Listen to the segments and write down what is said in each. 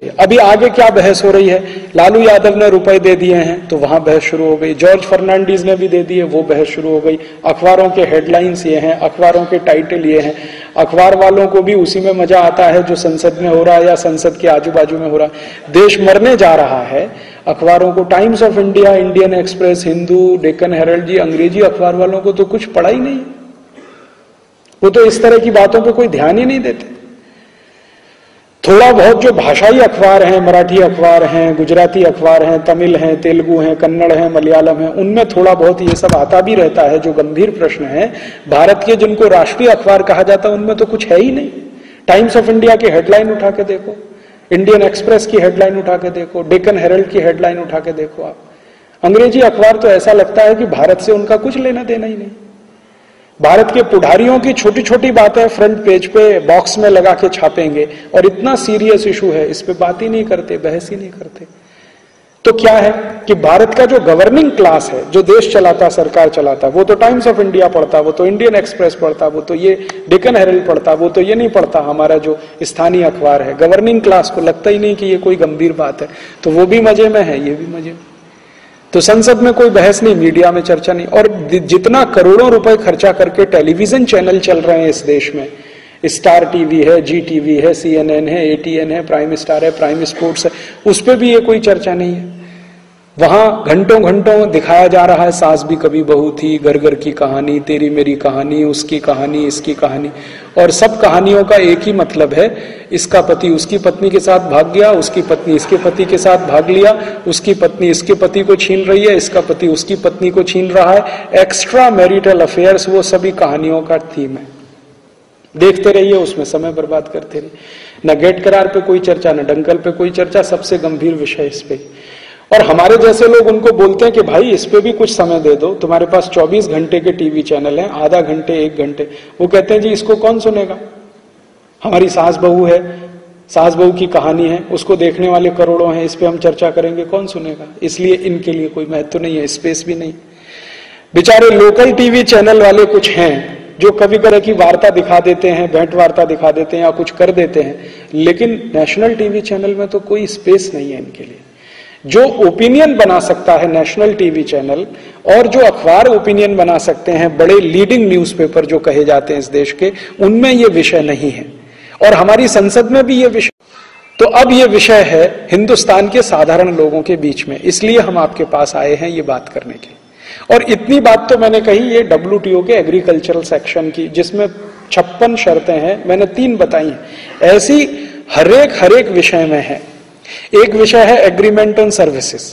अभी आगे क्या बहस हो रही है, लालू यादव ने रुपए दे दिए हैं तो वहां बहस शुरू हो गई, जॉर्ज फर्नांडीज ने भी दे दिए, वो बहस शुरू हो गई। अखबारों के हेडलाइंस ये हैं, अखबारों के टाइटल ये हैं, अखबार वालों को भी उसी में मजा आता है जो संसद में हो रहा है या संसद के आजू बाजू में हो रहा है। देश मरने जा रहा है, अखबारों को Times of India, Indian Express, Hindu, Deccan Herald जी, अंग्रेजी अखबार वालों को तो कुछ पड़ा ही नहीं, वो तो इस तरह की बातों पर कोई ध्यान ही नहीं देते। थोड़ा बहुत जो भाषाई अखबार हैं, मराठी अखबार हैं, गुजराती अखबार हैं, तमिल हैं, तेलुगु हैं, कन्नड़ हैं, मलयालम हैं, उनमें थोड़ा बहुत ये सब आता भी रहता है जो गंभीर प्रश्न है। भारत के जिनको राष्ट्रीय अखबार कहा जाता है उनमें तो कुछ है ही नहीं। टाइम्स ऑफ इंडिया की हेडलाइन उठा के देखो, इंडियन एक्सप्रेस की हेडलाइन उठा के देखो, डेक्कन हेरल्ड की हेडलाइन उठा के देखो आप। अंग्रेजी अखबार तो ऐसा लगता है कि भारत से उनका कुछ लेना देना ही नहीं। भारत के पुढ़ारियों की छोटी छोटी बातें फ्रंट पेज पे बॉक्स में लगा के छापेंगे, और इतना सीरियस इशू है इस पे बात ही नहीं करते, बहस ही नहीं करते। तो क्या है कि भारत का जो गवर्निंग क्लास है, जो देश चलाता, सरकार चलाता, वो तो टाइम्स ऑफ इंडिया पढ़ता, वो तो इंडियन एक्सप्रेस पढ़ता, वो तो ये डेक्कन हेरल्ड पढ़ता, वो तो ये नहीं पढ़ता हमारा जो स्थानीय अखबार है। गवर्निंग क्लास को लगता ही नहीं कि ये कोई गंभीर बात है, तो वो भी मजे में है, ये भी मजे में। तो संसद में कोई बहस नहीं, मीडिया में चर्चा नहीं। और जितना करोड़ों रुपए खर्चा करके टेलीविजन चैनल चल रहे हैं इस देश में, स्टार टीवी है, जी टीवी है, CNN है, ATN है, प्राइम स्टार है, प्राइम स्पोर्ट्स है, उस पर भी ये कोई चर्चा नहीं है। वहां घंटों घंटों दिखाया जा रहा है सास भी कभी बहू थी, घर घर की कहानी, तेरी मेरी कहानी, उसकी कहानी, इसकी कहानी, और सब कहानियों का एक ही मतलब है, इसका पति उसकी पत्नी के साथ भाग गया, उसकी पत्नी इसके पति के साथ भाग लिया, उसकी पत्नी इसके पति को छीन रही है, इसका पति उसकी पत्नी को छीन रहा है। एक्स्ट्रा मैरिटल अफेयर्स वो सभी कहानियों का थीम है। देखते रहिए, उसमें समय बर्बाद करते रहिए। न गेट करार पे कोई चर्चा, न दंगल पे कोई चर्चा, सबसे गंभीर विषय इस पे। और हमारे जैसे लोग उनको बोलते हैं कि भाई इस पे भी कुछ समय दे दो, तुम्हारे पास 24 घंटे के टीवी चैनल हैं, आधा घंटे 1 घंटे। वो कहते हैं जी इसको कौन सुनेगा, हमारी सास बहू है, सास बहू की कहानी है, उसको देखने वाले करोड़ों हैं, इस पे हम चर्चा करेंगे, कौन सुनेगा। इसलिए इनके लिए कोई महत्व नहीं है, स्पेस भी नहीं। बेचारे लोकल टीवी चैनल वाले कुछ हैं जो कभी कभी की वार्ता दिखा देते हैं, भेंट वार्ता दिखा देते हैं या कुछ कर देते हैं, लेकिन नेशनल टीवी चैनल में तो कोई स्पेस नहीं है इनके लिए। जो ओपिनियन बना सकता है नेशनल टीवी चैनल, और जो अखबार ओपिनियन बना सकते हैं, बड़े लीडिंग न्यूज़पेपर जो कहे जाते हैं इस देश के, उनमें ये विषय नहीं है। और हमारी संसद में भी ये विषय, तो अब ये विषय है हिंदुस्तान के साधारण लोगों के बीच में, इसलिए हम आपके पास आए हैं ये बात करने के लिए। और इतनी बात तो मैंने कही ये WTO के एग्रीकल्चरल सेक्शन की, जिसमें 56 शर्तें हैं, मैंने 3 बताई हैं। ऐसी हर एक विषय में है। एक विषय है एग्रीमेंट ऑन सर्विसेज,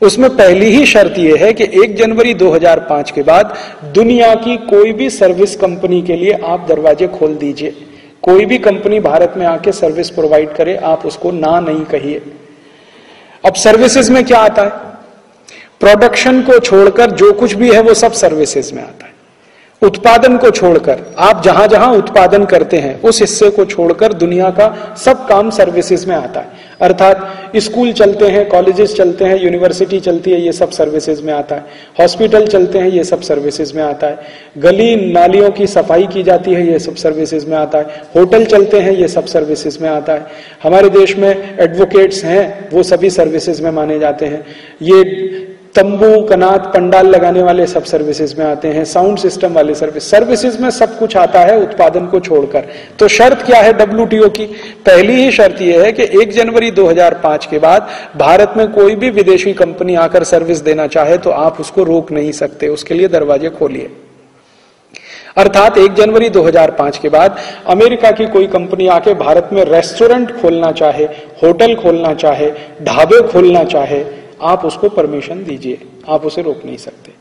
उसमें पहली ही शर्त यह है कि 1 जनवरी 2005 के बाद दुनिया की कोई भी सर्विस कंपनी के लिए आप दरवाजे खोल दीजिए। कोई भी कंपनी भारत में आके सर्विस प्रोवाइड करे, आप उसको ना नहीं कहिए। अब सर्विसेज में क्या आता है, प्रोडक्शन को छोड़कर जो कुछ भी है वो सब सर्विसेज में आता है। उत्पादन को छोड़कर, आप जहां जहां उत्पादन करते हैं उस हिस्से को छोड़कर दुनिया का सब काम सर्विसेज में आता है। अर्थात स्कूल चलते हैं, कॉलेजेस चलते हैं, यूनिवर्सिटी चलती है, ये सब सर्विसेज में आता है। हॉस्पिटल चलते हैं, ये सब सर्विसेज में आता है। गली नालियों की सफाई की जाती है, ये सब सर्विसेज में आता है। होटल चलते हैं, ये सब सर्विसेज में आता है। हमारे देश में एडवोकेट्स हैं, वो सभी सर्विसेज में माने जाते हैं। ये तंबू कनात पंडाल लगाने वाले सब सर्विसेज में आते हैं। साउंड सिस्टम वाले सर्विसेज में सब कुछ आता है उत्पादन को छोड़कर। तो शर्त क्या है WTO की, पहली ही शर्त यह है कि 1 जनवरी 2005 के बाद भारत में कोई भी विदेशी कंपनी आकर सर्विस देना चाहे तो आप उसको रोक नहीं सकते, उसके लिए दरवाजे खोलिए। अर्थात 1 जनवरी 2005 के बाद अमेरिका की कोई कंपनी आके भारत में रेस्टोरेंट खोलना चाहे, होटल खोलना चाहे, ढाबे खोलना चाहे, आप उसको परमिशन दीजिए, आप उसे रोक नहीं सकते।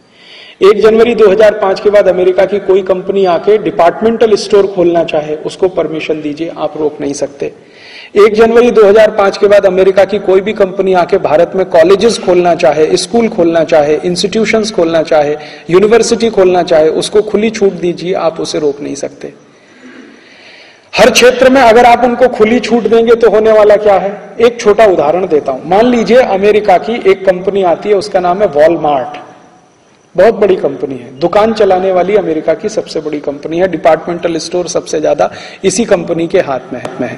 1 जनवरी 2005 के बाद अमेरिका की कोई कंपनी आके डिपार्टमेंटल स्टोर खोलना चाहे, उसको परमिशन दीजिए, आप रोक नहीं सकते। 1 जनवरी 2005 के बाद अमेरिका की कोई भी कंपनी आके भारत में कॉलेजेस खोलना चाहे, स्कूल खोलना चाहे, इंस्टीट्यूशंस खोलना चाहे, यूनिवर्सिटी खोलना चाहे, उसको खुली छूट दीजिए, आप उसे रोक नहीं सकते। हर क्षेत्र में अगर आप उनको खुली छूट देंगे तो होने वाला क्या है, एक छोटा उदाहरण देता हूं। मान लीजिए अमेरिका की एक कंपनी आती है, उसका नाम है वॉलमार्ट। बहुत बड़ी कंपनी है, दुकान चलाने वाली अमेरिका की सबसे बड़ी कंपनी है, डिपार्टमेंटल स्टोर सबसे ज्यादा इसी कंपनी के हाथ में है।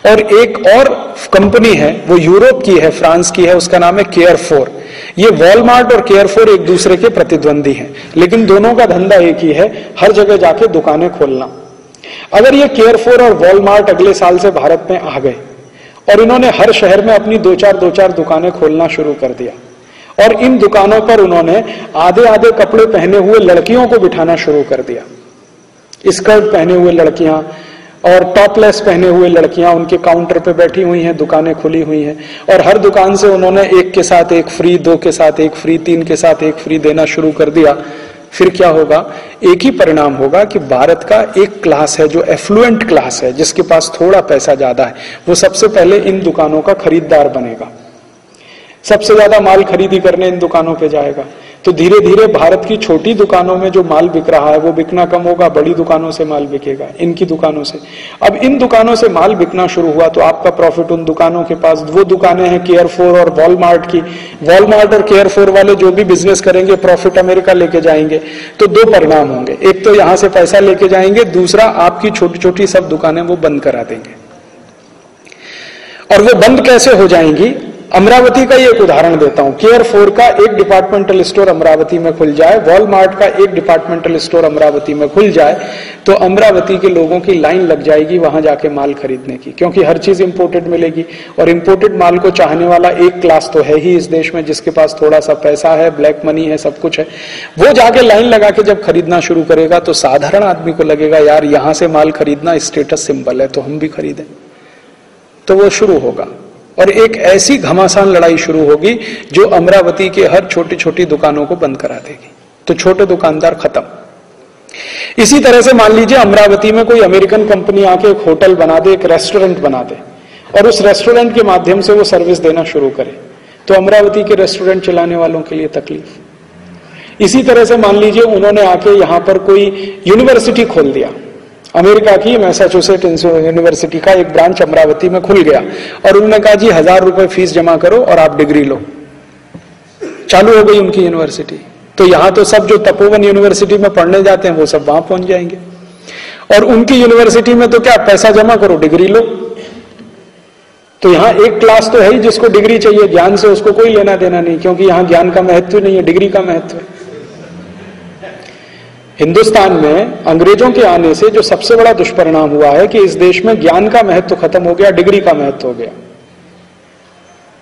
और एक और कंपनी है, वो यूरोप की है, फ्रांस की है, उसका नाम है केयरफोर। ये वॉलमार्ट और केयरफोर एक दूसरे के प्रतिद्वंदी हैं, लेकिन दोनों का धंधा एक ही है, हर जगह जाके दुकानें खोलना। अगर ये केयरफोर और वॉलमार्ट अगले साल से भारत में आ गए और इन्होंने हर शहर में अपनी दो चार दुकानें खोलना शुरू कर दिया, और इन दुकानों पर उन्होंने आधे आधे कपड़े पहने हुए लड़कियों को बिठाना शुरू कर दिया, स्कर्ट पहने हुए लड़कियां और टॉपलेस पहने हुए लड़कियां उनके काउंटर पे बैठी हुई हैं, दुकानें खुली हुई हैं, और हर दुकान से उन्होंने एक के साथ एक फ्री, दो के साथ एक फ्री, तीन के साथ एक फ्री देना शुरू कर दिया। फिर क्या होगा? एक ही परिणाम होगा कि भारत का एक क्लास है जो एफ्लुएंट क्लास है, जिसके पास थोड़ा पैसा ज्यादा है, वो सबसे पहले इन दुकानों का खरीदार बनेगा, सबसे ज्यादा माल खरीदी करने इन दुकानों पे जाएगा। तो धीरे धीरे भारत की छोटी दुकानों में जो माल बिक रहा है वो बिकना कम होगा, बड़ी दुकानों से माल बिकेगा, इनकी दुकानों से। अब इन दुकानों से माल बिकना शुरू हुआ तो आपका प्रॉफिट उन दुकानों के पास, वो दुकानें हैं केयरफोर और वॉलमार्ट की, वॉलमार्ट और केयरफोर वाले जो भी बिजनेस करेंगे प्रॉफिट अमेरिका लेके जाएंगे। तो दो परिणाम होंगे, एक तो यहां से पैसा लेके जाएंगे, दूसरा आपकी छोटी छोटी सब दुकानें वो बंद करा देंगे। और वो बंद कैसे हो जाएंगी? अमरावती का एक उदाहरण देता हूं। केयरफोर का एक डिपार्टमेंटल स्टोर अमरावती में खुल जाए, वॉलमार्ट का एक डिपार्टमेंटल स्टोर अमरावती में खुल जाए, तो अमरावती के लोगों की लाइन लग जाएगी वहां जाके माल खरीदने की, क्योंकि हर चीज इंपोर्टेड मिलेगी। और इंपोर्टेड माल को चाहने वाला एक क्लास तो है ही इस देश में, जिसके पास थोड़ा सा पैसा है, ब्लैक मनी है, सब कुछ है। वो जाके लाइन लगा के जब खरीदना शुरू करेगा तो साधारण आदमी को लगेगा यार यहां से माल खरीदना स्टेटस सिंबल है, तो हम भी खरीदें। तो वो शुरू होगा और एक ऐसी घमासान लड़ाई शुरू होगी जो अमरावती के हर छोटी छोटी दुकानों को बंद करा देगी। तो छोटे दुकानदार खत्म। इसी तरह से मान लीजिए अमरावती में कोई अमेरिकन कंपनी आके एक होटल बना दे, एक रेस्टोरेंट बना दे, और उस रेस्टोरेंट के माध्यम से वो सर्विस देना शुरू करे, तो अमरावती के रेस्टोरेंट चलाने वालों के लिए तकलीफ। इसी तरह से मान लीजिए उन्होंने आके यहां पर कोई यूनिवर्सिटी खोल दिया, अमेरिका की मैसाचुसेट्स यूनिवर्सिटी का एक ब्रांच अमरावती में खुल गया, और उन्होंने कहा जी 1000 रुपए फीस जमा करो और आप डिग्री लो। चालू हो गई उनकी यूनिवर्सिटी। तो यहां तो सब जो तपोवन यूनिवर्सिटी में पढ़ने जाते हैं वो सब वहां पहुंच जाएंगे, और उनकी यूनिवर्सिटी में तो क्या, पैसा जमा करो डिग्री लो। तो यहां एक क्लास तो है ही जिसको डिग्री चाहिए, ज्ञान से उसको कोई लेना देना नहीं, क्योंकि यहां ज्ञान का महत्व नहीं है, डिग्री का महत्व है। हिंदुस्तान में अंग्रेजों के आने से जो सबसे बड़ा दुष्परिणाम हुआ है कि इस देश में ज्ञान का महत्व खत्म हो गया, डिग्री का महत्व हो गया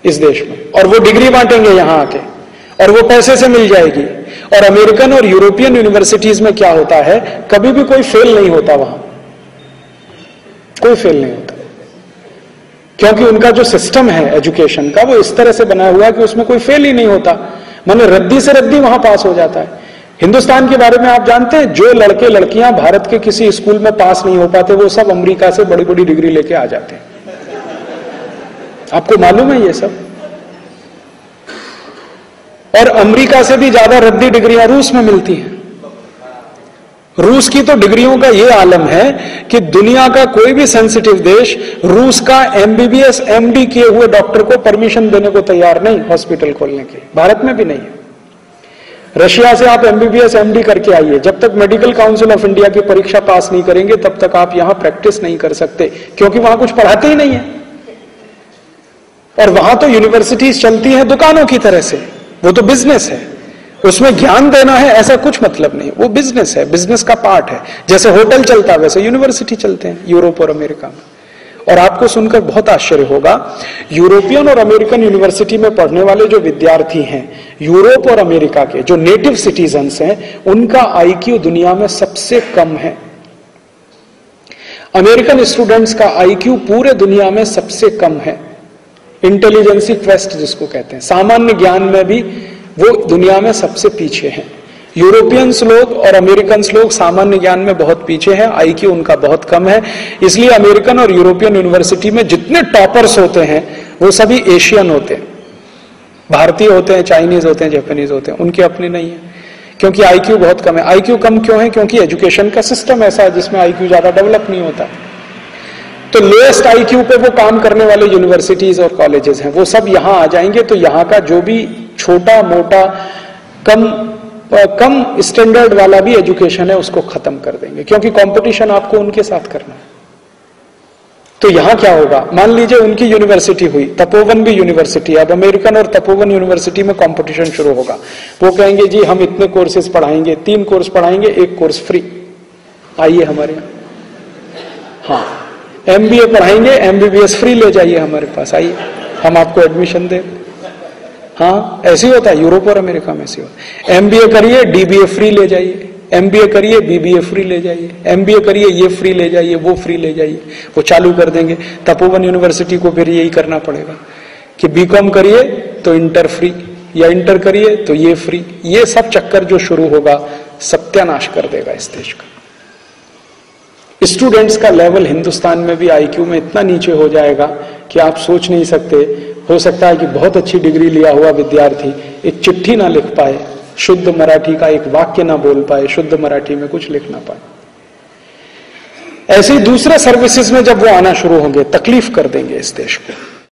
इस देश में। और वो डिग्री बांटेंगे यहां आके, और वो पैसे से मिल जाएगी। और अमेरिकन और यूरोपियन यूनिवर्सिटीज में क्या होता है, कभी भी कोई फेल नहीं होता, वहां कोई फेल नहीं होता, क्योंकि उनका जो सिस्टम है एजुकेशन का वो इस तरह से बना हुआ है कि उसमें कोई फेल ही नहीं होता, माने रद्दी से रद्दी वहां पास हो जाता है। हिंदुस्तान के बारे में आप जानते हैं, जो लड़के लड़कियां भारत के किसी स्कूल में पास नहीं हो पाते वो सब अमेरिका से बड़ी बड़ी डिग्री लेके आ जाते हैं। आपको मालूम है ये सब? और अमेरिका से भी ज्यादा रद्दी डिग्रियां रूस में मिलती हैं। रूस की तो डिग्रियों का ये आलम है कि दुनिया का कोई भी सेंसिटिव देश रूस का एमबीबीएस एमडी किए हुए डॉक्टर को परमिशन देने को तैयार नहीं हॉस्पिटल खोलने के। भारत में भी नहीं है। रशिया से आप एमबीबीएस एमडी करके आइए, जब तक मेडिकल काउंसिल ऑफ इंडिया की परीक्षा पास नहीं करेंगे तब तक आप यहां प्रैक्टिस नहीं कर सकते, क्योंकि वहां कुछ पढ़ाते ही नहीं है। और वहां तो यूनिवर्सिटीज चलती हैं दुकानों की तरह से, वो तो बिजनेस है, उसमें ज्ञान देना है ऐसा कुछ मतलब नहीं, वो बिजनेस है, बिजनेस का पार्ट है। जैसे होटल चलता है वैसे यूनिवर्सिटी चलते हैं यूरोप और अमेरिका में। और आपको सुनकर बहुत आश्चर्य होगा, यूरोपियन और अमेरिकन यूनिवर्सिटी में पढ़ने वाले जो विद्यार्थी हैं, यूरोप और अमेरिका के जो नेटिव सिटीजन्स हैं, उनका आईक्यू दुनिया में सबसे कम है। अमेरिकन स्टूडेंट्स का आईक्यू पूरे दुनिया में सबसे कम है। इंटेलिजेंसी क्वेस्ट जिसको कहते हैं, सामान्य ज्ञान में भी वो दुनिया में सबसे पीछे हैं। यूरोपियंस लोग और अमेरिकन्स लोग सामान्य ज्ञान में बहुत पीछे हैं, आईक्यू उनका बहुत कम है। इसलिए अमेरिकन और यूरोपियन यूनिवर्सिटी में जितने टॉपर्स होते हैं वो सभी एशियन होते हैं, भारतीय होते हैं, चाइनीज होते हैं, जापानीज होते हैं, उनके अपने नहीं है, क्योंकि आईक्यू बहुत कम है। आईक्यू कम क्यों है? क्योंकि एजुकेशन का सिस्टम ऐसा है जिसमें आईक्यू ज्यादा डेवलप नहीं होता। तो लोएस्ट आईक्यू पे वो काम करने वाले यूनिवर्सिटीज और कॉलेजेस हैं, वो सब यहां आ जाएंगे, तो यहां का जो भी छोटा मोटा कम कम स्टैंडर्ड वाला भी एजुकेशन है उसको खत्म कर देंगे, क्योंकि कंपटीशन आपको उनके साथ करना है। तो यहां क्या होगा, मान लीजिए उनकी यूनिवर्सिटी हुई, तपोवन भी यूनिवर्सिटी है, अब अमेरिकन और तपोवन यूनिवर्सिटी में कंपटीशन शुरू होगा। वो कहेंगे जी हम इतने कोर्सेज पढ़ाएंगे, 3 कोर्स पढ़ाएंगे, 1 कोर्स फ्री, आइए हमारे यहाँ। हाँ, MBA पढ़ाएंगे, MBBS फ्री ले जाइए हमारे पास, आइए हम आपको एडमिशन दें। हाँ, ऐसे ही होता है, यूरोप और अमेरिका में ऐसे होता है। MBA करिए, DBA फ्री ले जाइए, MBA करिए, BBA फ्री ले जाइए, MBA करिए, ये फ्री ले जाइए, वो फ्री ले जाइए, वो चालू कर देंगे। तपोवन यूनिवर्सिटी को फिर यही करना पड़ेगा कि BCom करिए तो इंटर फ्री, या इंटर करिए तो ये फ्री। ये सब चक्कर जो शुरू होगा सत्यानाश कर देगा इस देश का। स्टूडेंट्स का लेवल हिंदुस्तान में भी IQ में इतना नीचे हो जाएगा कि आप सोच नहीं सकते। हो सकता है कि बहुत अच्छी डिग्री लिया हुआ विद्यार्थी एक चिट्ठी ना लिख पाए, शुद्ध मराठी का एक वाक्य ना बोल पाए, शुद्ध मराठी में कुछ लिख ना पाए। ऐसे ही दूसरे सर्विसेज में जब वो आना शुरू होंगे तकलीफ कर देंगे इस देश को।